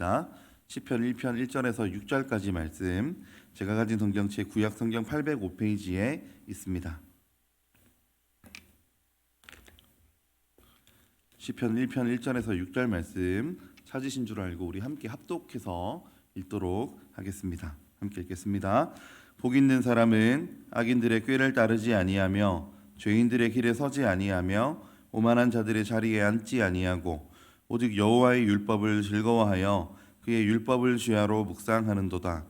하겠습니다. 시편 1편 1절에서 6절까지 말씀, 제가 가진 성경책 구약 성경 805페이지에 있습니다. 시편 1편 1절에서 6절 말씀 찾으신 줄 알고 우리 함께 합독해서 읽도록 하겠습니다. 함께 읽겠습니다. 복 있는 사람은 악인들의 꾀를 따르지 아니하며 죄인들의 길에 서지 아니하며 오만한 자들의 자리에 앉지 아니하고 오직 여호와의 율법을 즐거워하여 그의 율법을 주야로 묵상하는도다.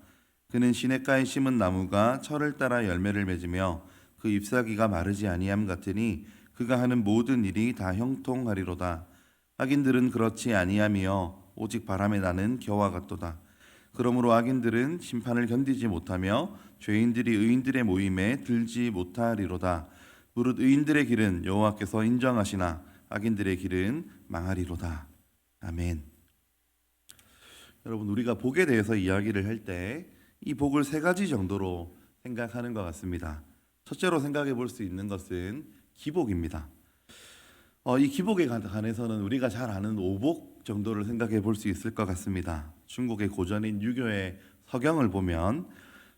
그는 시냇가에 심은 나무가 철을 따라 열매를 맺으며 그 잎사귀가 마르지 아니함 같으니 그가 하는 모든 일이 다 형통하리로다. 악인들은 그렇지 아니하며 오직 바람에 나는 겨와 같도다. 그러므로 악인들은 심판을 견디지 못하며 죄인들이 의인들의 모임에 들지 못하리로다. 무릇 의인들의 길은 여호와께서 인정하시나 악인들의 길은 망하리로다. 아멘. 여러분, 우리가 복에 대해서 이야기를 할 때 이 복을 세 가지 정도로 생각하는 것 같습니다. 첫째로 생각해 볼 수 있는 것은 기복입니다. 이 기복에 관해서는 우리가 잘 아는 오복 정도를 생각해 볼 수 있을 것 같습니다. 중국의 고전인 유교의 서경을 보면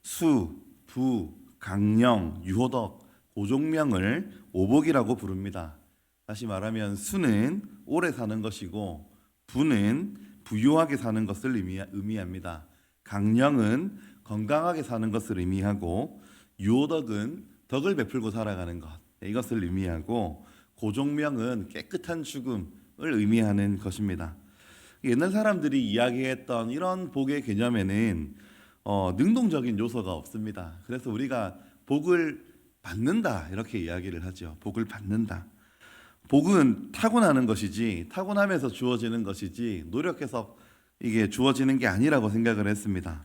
수, 부, 강령, 유호덕, 고종명을 오복이라고 부릅니다. 다시 말하면 수는 오래 사는 것이고 부는 부유하게 사는 것을 의미합니다. 강령은 건강하게 사는 것을 의미하고 유호덕은 덕을 베풀고 살아가는 것, 이것을 의미하고 고종명은 깨끗한 죽음을 의미하는 것입니다. 옛날 사람들이 이야기했던 이런 복의 개념에는 능동적인 요소가 없습니다. 그래서 우리가 복을 받는다 이렇게 이야기를 하죠. 복을 받는다. 복은 타고나는 것이지, 타고나면서 주어지는 것이지 노력해서 이게 주어지는 게 아니라고 생각을 했습니다.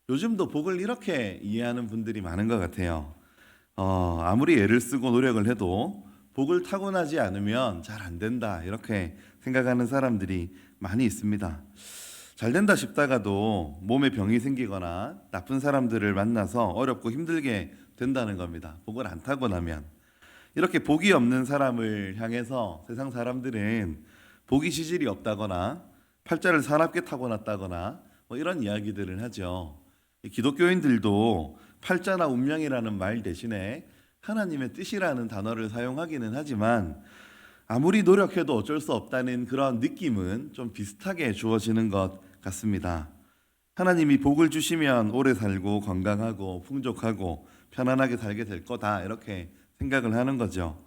요즘도 복을 이렇게 이해하는 분들이 많은 것 같아요. 아무리 애를 쓰고 노력을 해도 복을 타고나지 않으면 잘 안 된다 이렇게 생각하는 사람들이 많이 있습니다. 잘 된다 싶다가도 몸에 병이 생기거나 나쁜 사람들을 만나서 어렵고 힘들게 된다는 겁니다. 복을 안 타고나면. 이렇게 복이 없는 사람을 향해서 세상 사람들은 복이 지질이 없다거나 팔자를 사납게 타고났다거나 이런 이야기들을 하죠. 기독교인들도 팔자나 운명이라는 말 대신에 하나님의 뜻이라는 단어를 사용하기는 하지만 아무리 노력해도 어쩔 수 없다는 그런 느낌은 좀 비슷하게 주어지는 것 같습니다. 하나님이 복을 주시면 오래 살고 건강하고 풍족하고 편안하게 살게 될 거다 이렇게 생각을 하는 거죠.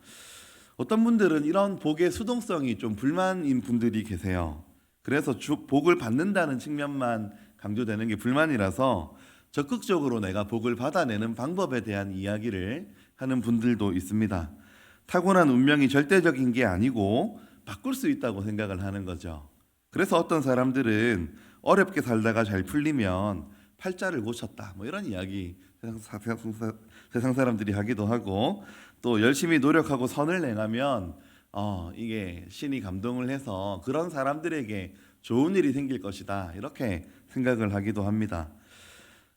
어떤 분들은 이런 복의 수동성이 좀 불만인 분들이 계세요. 그래서 복을 받는다는 측면만 강조되는 게 불만이라서 적극적으로 내가 복을 받아내는 방법에 대한 이야기를 하는 분들도 있습니다. 타고난 운명이 절대적인 게 아니고 바꿀 수 있다고 생각을 하는 거죠. 그래서 어떤 사람들은 어렵게 살다가 잘 풀리면 팔자를 고쳤다 이런 이야기 세상 사람들이 하기도 하고, 또 열심히 노력하고 선을 행하면 이게 신이 감동을 해서 그런 사람들에게 좋은 일이 생길 것이다 이렇게 생각을 하기도 합니다.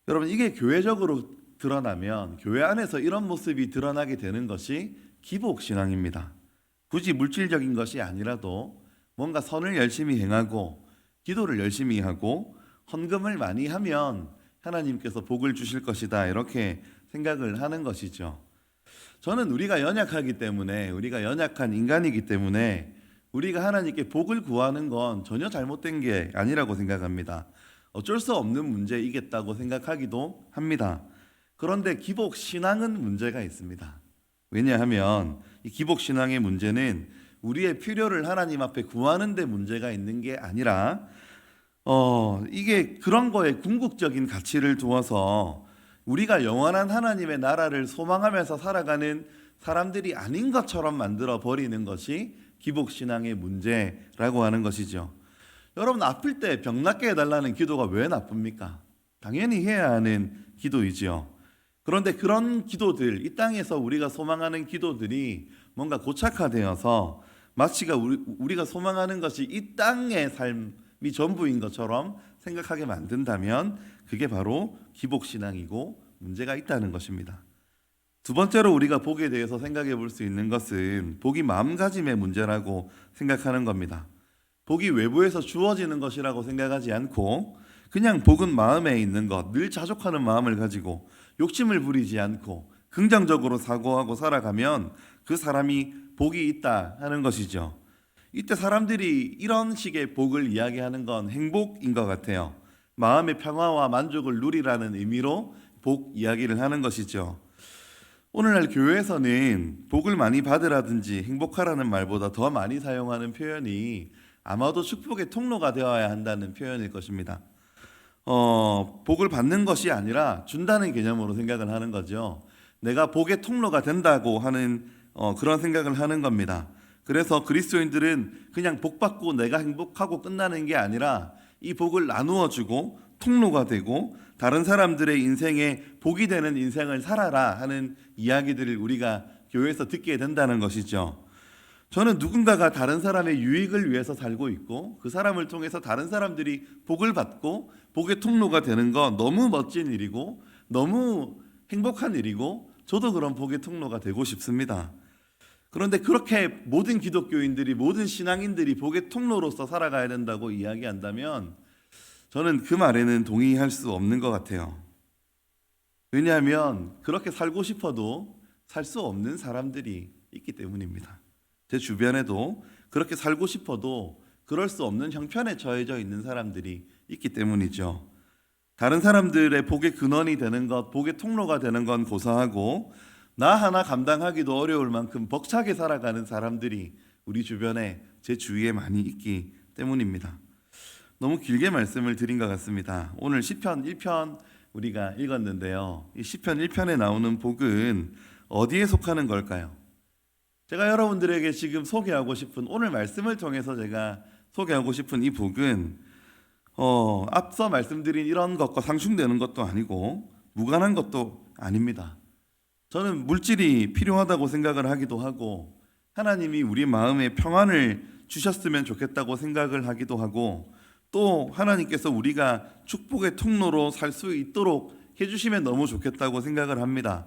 여러분, 이게 교회적으로 드러나면 교회 안에서 이런 모습이 드러나게 되는 것이 기복신앙입니다. 굳이 물질적인 것이 아니라도 뭔가 선을 열심히 행하고 기도를 열심히 하고 헌금을 많이 하면 하나님께서 복을 주실 것이다 이렇게 생각을 하는 것이죠. 저는 우리가 연약하기 때문에, 우리가 연약한 인간이기 때문에 우리가 하나님께 복을 구하는 건 전혀 잘못된 게 아니라고 생각합니다. 어쩔 수 없는 문제이겠다고 생각하기도 합니다. 그런데 기복신앙은 문제가 있습니다. 왜냐하면 이 기복신앙의 문제는 우리의 필요를 하나님 앞에 구하는 데 문제가 있는 게 아니라 이게 그런 거에 궁극적인 가치를 두어서 우리가 영원한 하나님의 나라를 소망하면서 살아가는 사람들이 아닌 것처럼 만들어 버리는 것이 기복신앙의 문제라고 하는 것이죠. 여러분, 아플 때 병 낫게 해달라는 기도가 왜 나쁩니까? 당연히 해야 하는 기도이지요. 그런데 그런 기도들, 이 땅에서 우리가 소망하는 기도들이 뭔가 고착화되어서 마치가 우리가 소망하는 것이 이 땅의 삶이 전부인 것처럼 생각하게 만든다면 그게 바로 기복신앙이고 문제가 있다는 것입니다. 두 번째로 우리가 복에 대해서 생각해 볼 수 있는 것은 복이 마음가짐의 문제라고 생각하는 겁니다. 복이 외부에서 주어지는 것이라고 생각하지 않고 그냥 복은 마음에 있는 것, 늘 자족하는 마음을 가지고 욕심을 부리지 않고 긍정적으로 사고하고 살아가면 그 사람이 복이 있다 하는 것이죠. 이때 사람들이 이런 식의 복을 이야기하는 건 행복인 것 같아요. 마음의 평화와 만족을 누리라는 의미로 복 이야기를 하는 것이죠. 오늘날 교회에서는 복을 많이 받으라든지 행복하라는 말보다 더 많이 사용하는 표현이 아마도 축복의 통로가 되어야 한다는 표현일 것입니다. 복을 받는 것이 아니라 준다는 개념으로 생각을 하는 거죠. 내가 복의 통로가 된다고 하는 그런 생각을 하는 겁니다. 그래서 그리스도인들은 그냥 복 받고 내가 행복하고 끝나는 게 아니라 이 복을 나누어 주고 통로가 되고 다른 사람들의 인생에 복이 되는 인생을 살아라 하는 이야기들을 우리가 교회에서 듣게 된다는 것이죠. 저는 누군가가 다른 사람의 유익을 위해서 살고 있고 그 사람을 통해서 다른 사람들이 복을 받고 복의 통로가 되는 건 너무 멋진 일이고 너무 행복한 일이고 저도 그런 복의 통로가 되고 싶습니다. 그런데 그렇게 모든 기독교인들이 모든 신앙인들이 복의 통로로서 살아가야 된다고 이야기한다면 저는 그 말에는 동의할 수 없는 것 같아요. 왜냐하면 그렇게 살고 싶어도 살 수 없는 사람들이 있기 때문입니다. 제 주변에도 그렇게 살고 싶어도 그럴 수 없는 형편에 처해져 있는 사람들이 있기 때문이죠. 다른 사람들의 복의 근원이 되는 것, 복의 통로가 되는 건 고사하고 나 하나 감당하기도 어려울 만큼 벅차게 살아가는 사람들이 우리 주변에 제 주위에 많이 있기 때문입니다. 너무 길게 말씀을 드린 것 같습니다. 오늘 시편 1편 우리가 읽었는데요. 이 시편 1편에 나오는 복은 어디에 속하는 걸까요? 제가 여러분들에게 지금 소개하고 싶은 오늘 말씀을 통해서 제가 소개하고 싶은 이 복은 앞서 말씀드린 이런 것과 상충되는 것도 아니고 무관한 것도 아닙니다. 저는 물질이 필요하다고 생각을 하기도 하고 하나님이 우리 마음에 평안을 주셨으면 좋겠다고 생각을 하기도 하고 또 하나님께서 우리가 축복의 통로로 살 수 있도록 해주시면 너무 좋겠다고 생각을 합니다.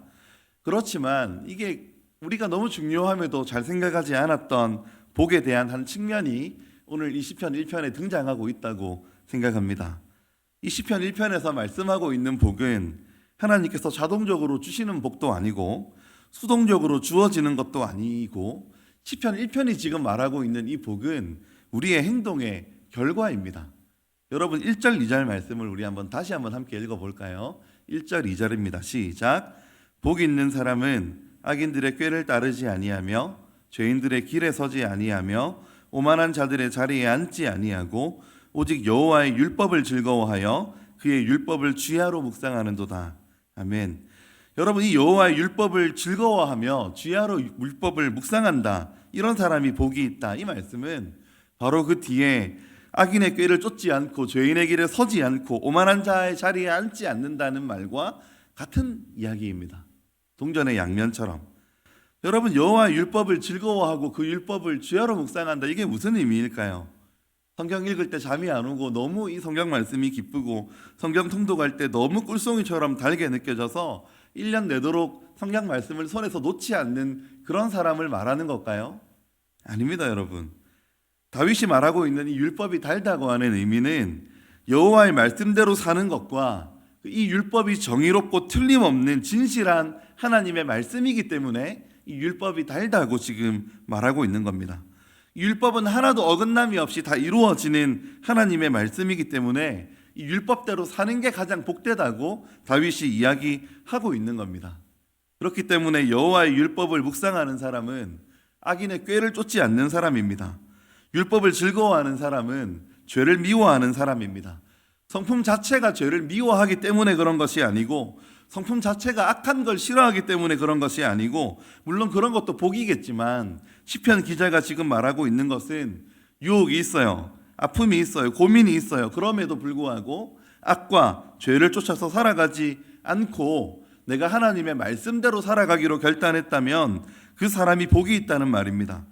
그렇지만 이게 우리가 너무 중요함에도 잘 생각하지 않았던 복에 대한 한 측면이 오늘 이 시편 1편에 등장하고 있다고 생각합니다. 이 시편 1편에서 말씀하고 있는 복은 하나님께서 자동적으로 주시는 복도 아니고 수동적으로 주어지는 것도 아니고 시편 1편이 지금 말하고 있는 이 복은 우리의 행동의 결과입니다. 여러분 1절 2절 말씀을 우리 다시 한번 함께 읽어볼까요? 1절 2절입니다. 시작. 복 있는 사람은 악인들의 꾀를 따르지 아니하며 죄인들의 길에 서지 아니하며 오만한 자들의 자리에 앉지 아니하고 오직 여호와의 율법을 즐거워하여 그의 율법을 주야로 묵상하는도다. 아멘. 여러분 이 여호와의 율법을 즐거워하며 주야로 율법을 묵상한다. 이런 사람이 복이 있다. 이 말씀은 바로 그 뒤에 악인의 꾀를 쫓지 않고 죄인의 길에 서지 않고 오만한 자의 자리에 앉지 않는다는 말과 같은 이야기입니다. 동전의 양면처럼. 여러분 여호와의 율법을 즐거워하고 그 율법을 주야로 묵상한다. 이게 무슨 의미일까요? 성경 읽을 때 잠이 안 오고 너무 이 성경 말씀이 기쁘고 성경 통독할 때 너무 꿀송이처럼 달게 느껴져서 1년 내도록 성경 말씀을 손에서 놓지 않는 그런 사람을 말하는 걸까요? 아닙니다, 여러분. 다윗이 말하고 있는 이 율법이 달다고 하는 의미는 여호와의 말씀대로 사는 것과 이 율법이 정의롭고 틀림없는 진실한 하나님의 말씀이기 때문에 이 율법이 달다고 지금 말하고 있는 겁니다. 율법은 하나도 어긋남이 없이 다 이루어지는 하나님의 말씀이기 때문에 이 율법대로 사는 게 가장 복되다고 다윗이 이야기하고 있는 겁니다. 그렇기 때문에 여호와의 율법을 묵상하는 사람은 악인의 꾀를 쫓지 않는 사람입니다. 율법을 즐거워하는 사람은 죄를 미워하는 사람입니다. 성품 자체가 죄를 미워하기 때문에 그런 것이 아니고 성품 자체가 악한 걸 싫어하기 때문에 그런 것이 아니고 물론 그런 것도 복이겠지만 시편 기자가 지금 말하고 있는 것은 유혹이 있어요. 아픔이 있어요. 고민이 있어요. 그럼에도 불구하고 악과 죄를 쫓아서 살아가지 않고 내가 하나님의 말씀대로 살아가기로 결단했다면 그 사람이 복이 있다는 말입니다.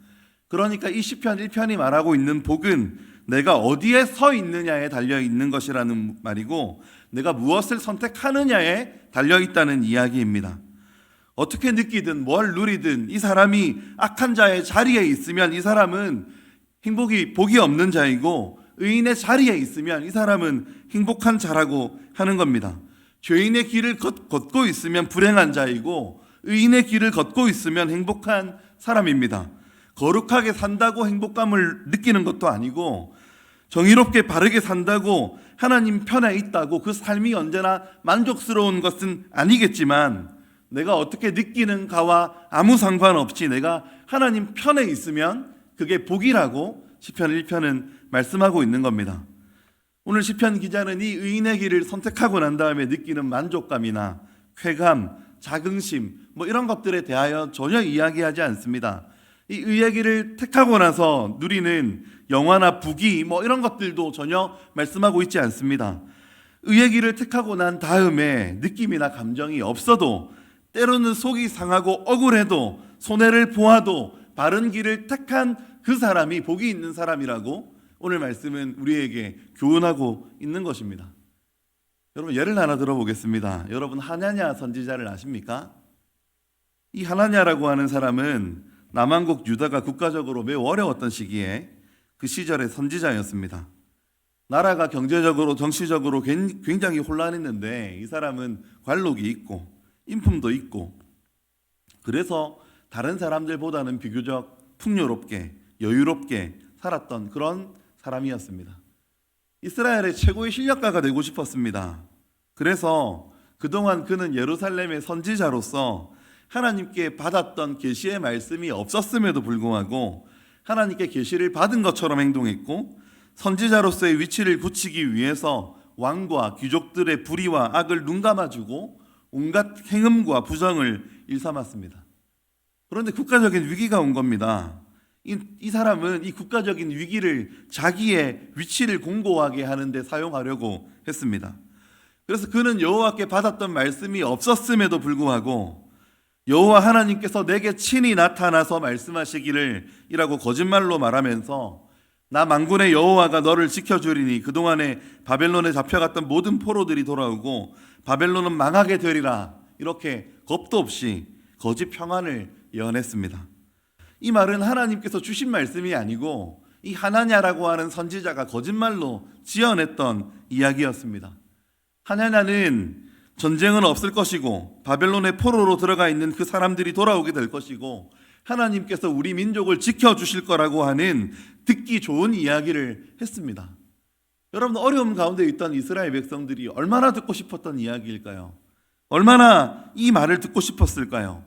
그러니까 이 시편 1편이 말하고 있는 복은 내가 어디에 서 있느냐에 달려 있는 것이라는 말이고 내가 무엇을 선택하느냐에 달려 있다는 이야기입니다. 어떻게 느끼든 뭘 누리든 이 사람이 악한 자의 자리에 있으면 이 사람은 복이 없는 자이고 의인의 자리에 있으면 이 사람은 행복한 자라고 하는 겁니다. 죄인의 길을 걷고 있으면 불행한 자이고 의인의 길을 걷고 있으면 행복한 사람입니다. 거룩하게 산다고 행복감을 느끼는 것도 아니고 정의롭게 바르게 산다고 하나님 편에 있다고 그 삶이 언제나 만족스러운 것은 아니겠지만 내가 어떻게 느끼는가와 아무 상관없이 내가 하나님 편에 있으면 그게 복이라고 시편 1편은 말씀하고 있는 겁니다. 오늘 시편 기자는 이 의인의 길을 선택하고 난 다음에 느끼는 만족감이나 쾌감, 자긍심 이런 것들에 대하여 전혀 이야기하지 않습니다. 이 의의 길을 택하고 나서 누리는 영화나 부귀 이런 것들도 전혀 말씀하고 있지 않습니다. 의의 길을 택하고 난 다음에 느낌이나 감정이 없어도 때로는 속이 상하고 억울해도 손해를 보아도 바른 길을 택한 그 사람이 복이 있는 사람이라고 오늘 말씀은 우리에게 교훈하고 있는 것입니다. 여러분 예를 하나 들어보겠습니다. 여러분 하나냐 선지자를 아십니까? 이 하나냐라고 하는 사람은 남왕국 유다가 국가적으로 매우 어려웠던 시기에 그 시절의 선지자였습니다. 나라가 경제적으로 정치적으로 굉장히 혼란했는데 이 사람은 관록이 있고 인품도 있고 그래서 다른 사람들보다는 비교적 풍요롭게 여유롭게 살았던 그런 사람이었습니다. 이스라엘의 최고의 실력가가 되고 싶었습니다. 그래서 그동안 그는 예루살렘의 선지자로서 하나님께 받았던 계시의 말씀이 없었음에도 불구하고 하나님께 계시를 받은 것처럼 행동했고 선지자로서의 위치를 굳히기 위해서 왕과 귀족들의 불의와 악을 눈감아주고 온갖 행음과 부정을 일삼았습니다. 그런데 국가적인 위기가 온 겁니다. 이 사람은 이 국가적인 위기를 자기의 위치를 공고하게 하는데 사용하려고 했습니다. 그래서 그는 여호와께 받았던 말씀이 없었음에도 불구하고 여호와 하나님께서 내게 친히 나타나서 말씀하시기를 이라고 거짓말로 말하면서 나 만군의 여호와가 너를 지켜주리니 그동안에 바벨론에 잡혀갔던 모든 포로들이 돌아오고 바벨론은 망하게 되리라 이렇게 겁도 없이 거짓 평안을 예언했습니다. 이 말은 하나님께서 주신 말씀이 아니고 이 하나냐라고 하는 선지자가 거짓말로 지어냈던 이야기였습니다. 하나냐는 전쟁은 없을 것이고 바벨론의 포로로 들어가 있는 그 사람들이 돌아오게 될 것이고 하나님께서 우리 민족을 지켜주실 거라고 하는 듣기 좋은 이야기를 했습니다. 여러분 어려움 가운데 있던 이스라엘 백성들이 얼마나 듣고 싶었던 이야기일까요? 얼마나 이 말을 듣고 싶었을까요?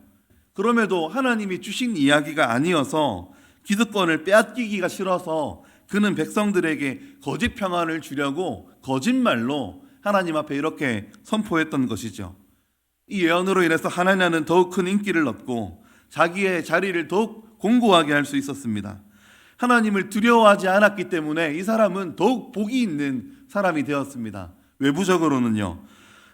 그럼에도 하나님이 주신 이야기가 아니어서 기득권을 빼앗기기가 싫어서 그는 백성들에게 거짓 평안을 주려고 거짓말로 하나님 앞에 이렇게 선포했던 것이죠. 이 예언으로 인해서 하나냐는 더욱 큰 인기를 얻고 자기의 자리를 더욱 공고하게 할 수 있었습니다. 하나님을 두려워하지 않았기 때문에 이 사람은 더욱 복이 있는 사람이 되었습니다. 외부적으로는요,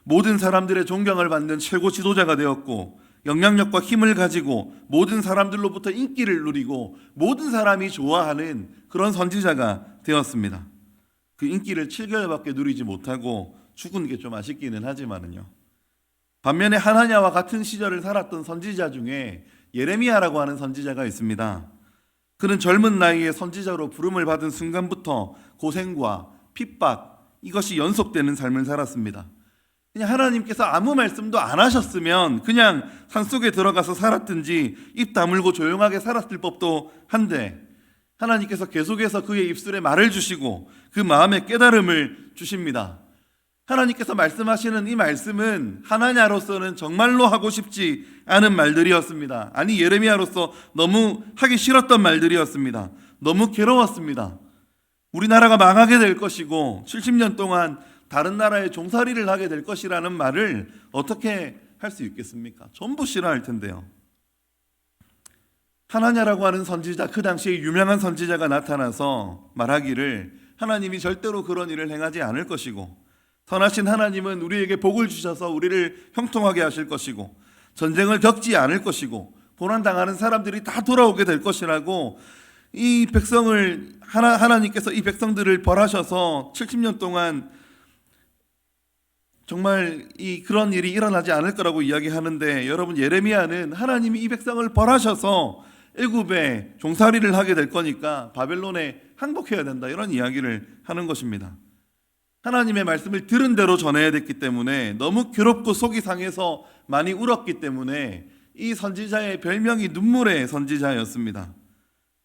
모든 사람들의 존경을 받는 최고 지도자가 되었고 영향력과 힘을 가지고 모든 사람들로부터 인기를 누리고 모든 사람이 좋아하는 그런 선지자가 되었습니다. 그 인기를 7개월밖에 누리지 못하고 죽은 게 좀 아쉽기는 하지만은요. 반면에 하나냐와 같은 시절을 살았던 선지자 중에 예레미야라고 하는 선지자가 있습니다. 그는 젊은 나이에 선지자로 부름을 받은 순간부터 고생과 핍박 이것이 연속되는 삶을 살았습니다. 그냥 하나님께서 아무 말씀도 안 하셨으면 그냥 산속에 들어가서 살았든지 입 다물고 조용하게 살았을 법도 한데 하나님께서 계속해서 그의 입술에 말을 주시고 그 마음에 깨달음을 주십니다. 하나님께서 말씀하시는 이 말씀은 하나냐로서는 정말로 하고 싶지 않은 말들이었습니다. 아니 예레미야로서 너무 하기 싫었던 말들이었습니다. 너무 괴로웠습니다. 우리나라가 망하게 될 것이고 70년 동안 다른 나라에 종살이를 하게 될 것이라는 말을 어떻게 할 수 있겠습니까? 전부 싫어할 텐데요. 하나냐라고 하는 선지자, 그 당시에 유명한 선지자가 나타나서 말하기를 하나님이 절대로 그런 일을 행하지 않을 것이고 선하신 하나님은 우리에게 복을 주셔서 우리를 형통하게 하실 것이고 전쟁을 겪지 않을 것이고 고난당하는 사람들이 다 돌아오게 될 것이라고 이 백성을 하나님께서 이 백성들을 벌하셔서 70년 동안 정말 그런 일이 일어나지 않을 거라고 이야기하는데 여러분 예레미야는 하나님이 이 백성을 벌하셔서 애굽에 종살이를 하게 될 거니까 바벨론에 항복해야 된다, 이런 이야기를 하는 것입니다. 하나님의 말씀을 들은 대로 전해야 됐기 때문에 너무 괴롭고 속이 상해서 많이 울었기 때문에 이 선지자의 별명이 눈물의 선지자였습니다.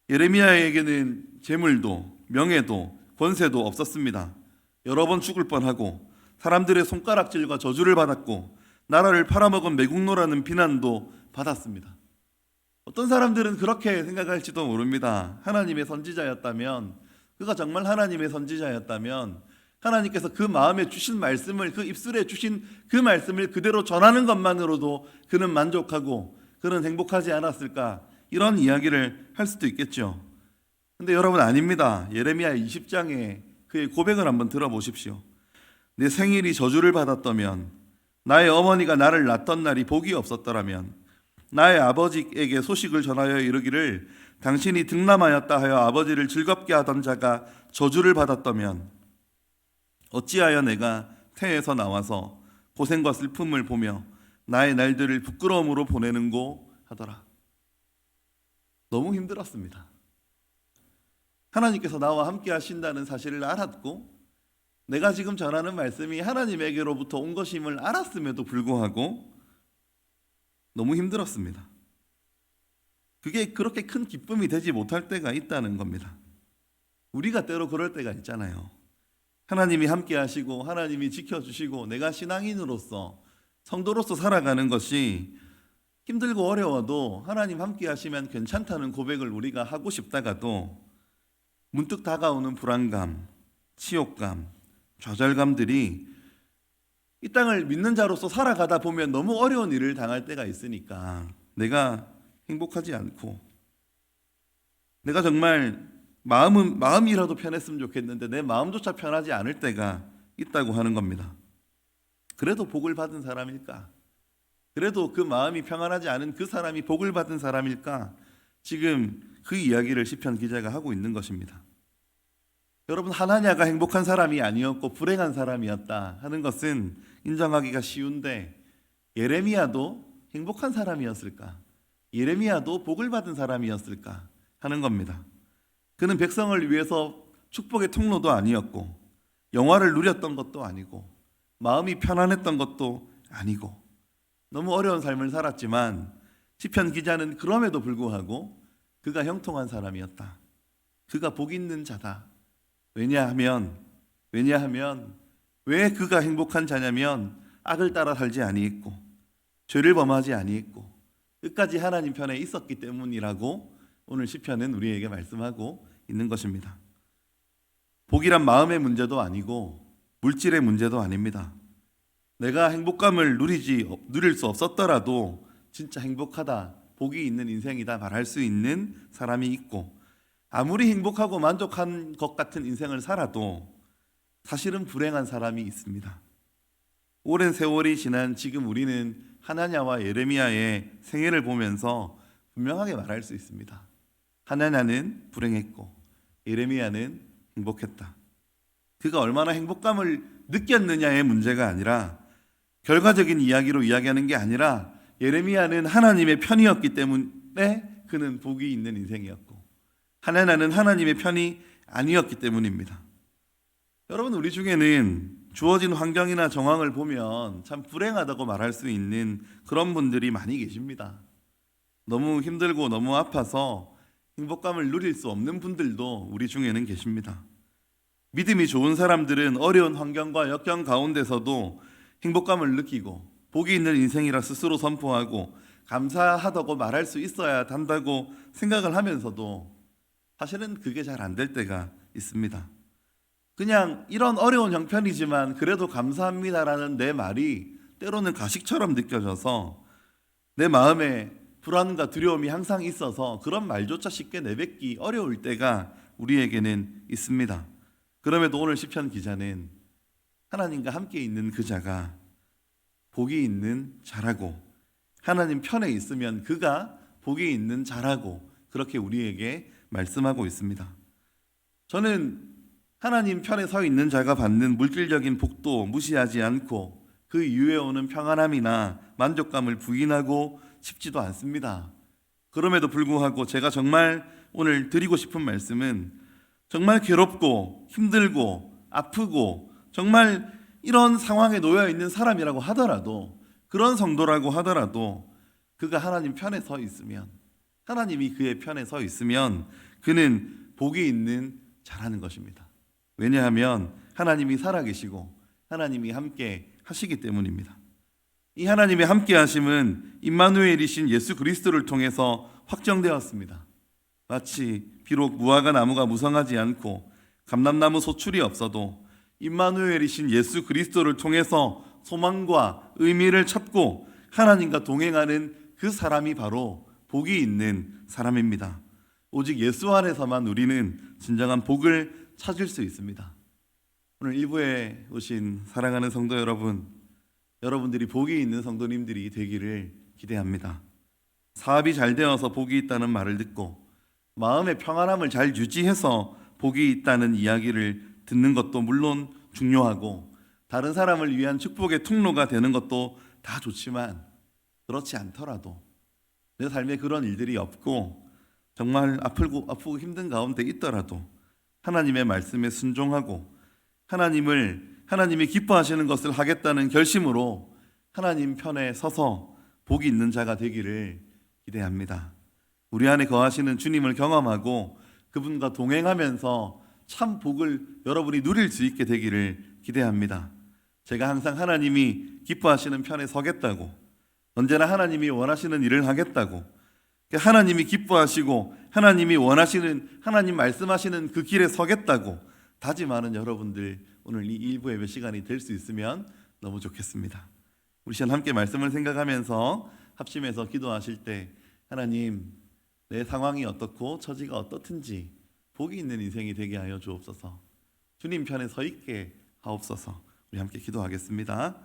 예레미야에게는 재물도 명예도 권세도 없었습니다. 여러 번 죽을 뻔하고 사람들의 손가락질과 저주를 받았고 나라를 팔아먹은 매국노라는 비난도 받았습니다. 어떤 사람들은 그렇게 생각할지도 모릅니다. 하나님의 선지자였다면, 그가 정말 하나님의 선지자였다면 하나님께서 그 마음에 주신 말씀을, 그 입술에 주신 그 말씀을 그대로 전하는 것만으로도 그는 만족하고 그는 행복하지 않았을까, 이런 이야기를 할 수도 있겠죠. 근데 여러분, 아닙니다. 예레미야 20장에 그의 고백을 한번 들어보십시오. 내 생일이 저주를 받았다면, 나의 어머니가 나를 낳던 날이 복이 없었더라면, 나의 아버지에게 소식을 전하여 이르기를 당신이 득남하였다 하여 아버지를 즐겁게 하던 자가 저주를 받았다면, 어찌하여 내가 태에서 나와서 고생과 슬픔을 보며 나의 날들을 부끄러움으로 보내는고 하더라. 너무 힘들었습니다. 하나님께서 나와 함께 하신다는 사실을 알았고, 내가 지금 전하는 말씀이 하나님에게로부터 온 것임을 알았음에도 불구하고 너무 힘들었습니다. 그게 그렇게 큰 기쁨이 되지 못할 때가 있다는 겁니다. 우리가 때로 그럴 때가 있잖아요. 하나님이 함께 하시고 하나님이 지켜주시고 내가 신앙인으로서, 성도로서 살아가는 것이 힘들고 어려워도 하나님 함께 하시면 괜찮다는 고백을 우리가 하고 싶다가도 문득 다가오는 불안감, 치욕감, 좌절감들이 이 땅을 믿는 자로서 살아가다 보면 너무 어려운 일을 당할 때가 있으니까 내가 행복하지 않고, 내가 정말 마음이라도 편했으면 좋겠는데 내 마음조차 편하지 않을 때가 있다고 하는 겁니다. 그래도 복을 받은 사람일까? 그래도 그 마음이 평안하지 않은 그 사람이 복을 받은 사람일까? 지금 그 이야기를 시편 기자가 하고 있는 것입니다. 여러분, 하나냐가 행복한 사람이 아니었고 불행한 사람이었다 하는 것은 인정하기가 쉬운데, 예레미야도 행복한 사람이었을까? 예레미야도 복을 받은 사람이었을까 하는 겁니다. 그는 백성을 위해서 축복의 통로도 아니었고, 영화를 누렸던 것도 아니고, 마음이 편안했던 것도 아니고, 너무 어려운 삶을 살았지만 시편 기자는 그럼에도 불구하고 그가 형통한 사람이었다. 그가 복 있는 자다. 왜냐하면 왜 그가 행복한 자냐면 악을 따라 살지 아니했고 죄를 범하지 아니했고 끝까지 하나님 편에 있었기 때문이라고 오늘 시편은 우리에게 말씀하고 있는 것입니다. 복이란 마음의 문제도 아니고 물질의 문제도 아닙니다. 내가 행복감을 누릴 수 없었더라도 진짜 행복하다, 복이 있는 인생이다 말할 수 있는 사람이 있고, 아무리 행복하고 만족한 것 같은 인생을 살아도 사실은 불행한 사람이 있습니다. 오랜 세월이 지난 지금 우리는 하나냐와 예레미야의 생애를 보면서 분명하게 말할 수 있습니다. 하나냐는 불행했고 예레미야는 행복했다. 그가 얼마나 행복감을 느꼈느냐의 문제가 아니라, 결과적인 이야기로 이야기하는 게 아니라, 예레미야는 하나님의 편이었기 때문에 그는 복이 있는 인생이었고, 하나냐는 하나님의 편이 아니었기 때문입니다. 여러분, 우리 중에는 주어진 환경이나 정황을 보면 참 불행하다고 말할 수 있는 그런 분들이 많이 계십니다. 너무 힘들고 너무 아파서 행복감을 누릴 수 없는 분들도 우리 중에는 계십니다. 믿음이 좋은 사람들은 어려운 환경과 역경 가운데서도 행복감을 느끼고 복이 있는 인생이라 스스로 선포하고 감사하다고 말할 수 있어야 한다고 생각을 하면서도 사실은 그게 잘 안 될 때가 있습니다. 그냥 이런 어려운 형편이지만 그래도 감사합니다라는 내 말이 때로는 가식처럼 느껴져서 내 마음에 불안과 두려움이 항상 있어서 그런 말조차 쉽게 내뱉기 어려울 때가 우리에게는 있습니다. 그럼에도 오늘 시편 기자는 하나님과 함께 있는 그 자가 복이 있는 자라고, 하나님 편에 있으면 그가 복이 있는 자라고 그렇게 우리에게 말씀하고 있습니다. 저는 하나님 편에 서 있는 자가 받는 물질적인 복도 무시하지 않고 그 이후에 오는 평안함이나 만족감을 부인하고 싶지도 않습니다. 그럼에도 불구하고 제가 정말 오늘 드리고 싶은 말씀은 정말 괴롭고 힘들고 아프고 정말 이런 상황에 놓여 있는 사람이라고 하더라도, 그런 성도라고 하더라도 그가 하나님 편에 서 있으면, 하나님이 그의 편에 서 있으면 그는 복이 있는 자라는 것입니다. 왜냐하면 하나님이 살아계시고 하나님이 함께 하시기 때문입니다. 이 하나님의 함께 하심은 임마누엘이신 예수 그리스도를 통해서 확정되었습니다. 마치 비록 무화과 나무가 무성하지 않고 감람나무 소출이 없어도 임마누엘이신 예수 그리스도를 통해서 소망과 의미를 찾고 하나님과 동행하는 그 사람이 바로 복이 있는 사람입니다. 오직 예수 안에서만 우리는 진정한 복을 찾을 수 있습니다. 오늘 일부에 오신 사랑하는 성도 여러분, 여러분들이 복이 있는 성도님들이 되기를 기대합니다. 사업이 잘 되어서 복이 있다는 말을 듣고 마음의 평안함을 잘 유지해서 복이 있다는 이야기를 듣는 것도 물론 중요하고 다른 사람을 위한 축복의 통로가 되는 것도 다 좋지만, 그렇지 않더라도 내 삶에 그런 일들이 없고 정말 아프고 힘든 가운데 있더라도 하나님의 말씀에 순종하고 하나님이 기뻐하시는 것을 하겠다는 결심으로 하나님 편에 서서 복이 있는 자가 되기를 기대합니다. 우리 안에 거하시는 주님을 경험하고 그분과 동행하면서 참 복을 여러분이 누릴 수 있게 되기를 기대합니다. 제가 항상 하나님이 기뻐하시는 편에 서겠다고, 언제나 하나님이 원하시는 일을 하겠다고, 하나님이 기뻐하시고 하나님이 원하시는, 하나님 말씀하시는 그 길에 서겠다고 다짐하는 여러분들, 오늘 이 일부 예배 시간이 될 수 있으면 너무 좋겠습니다. 우리 시간 함께 말씀을 생각하면서 합심해서 기도하실 때, 하나님, 내 상황이 어떻고 처지가 어떻든지 복이 있는 인생이 되게 하여 주옵소서. 주님 편에 서 있게 하옵소서. 우리 함께 기도하겠습니다.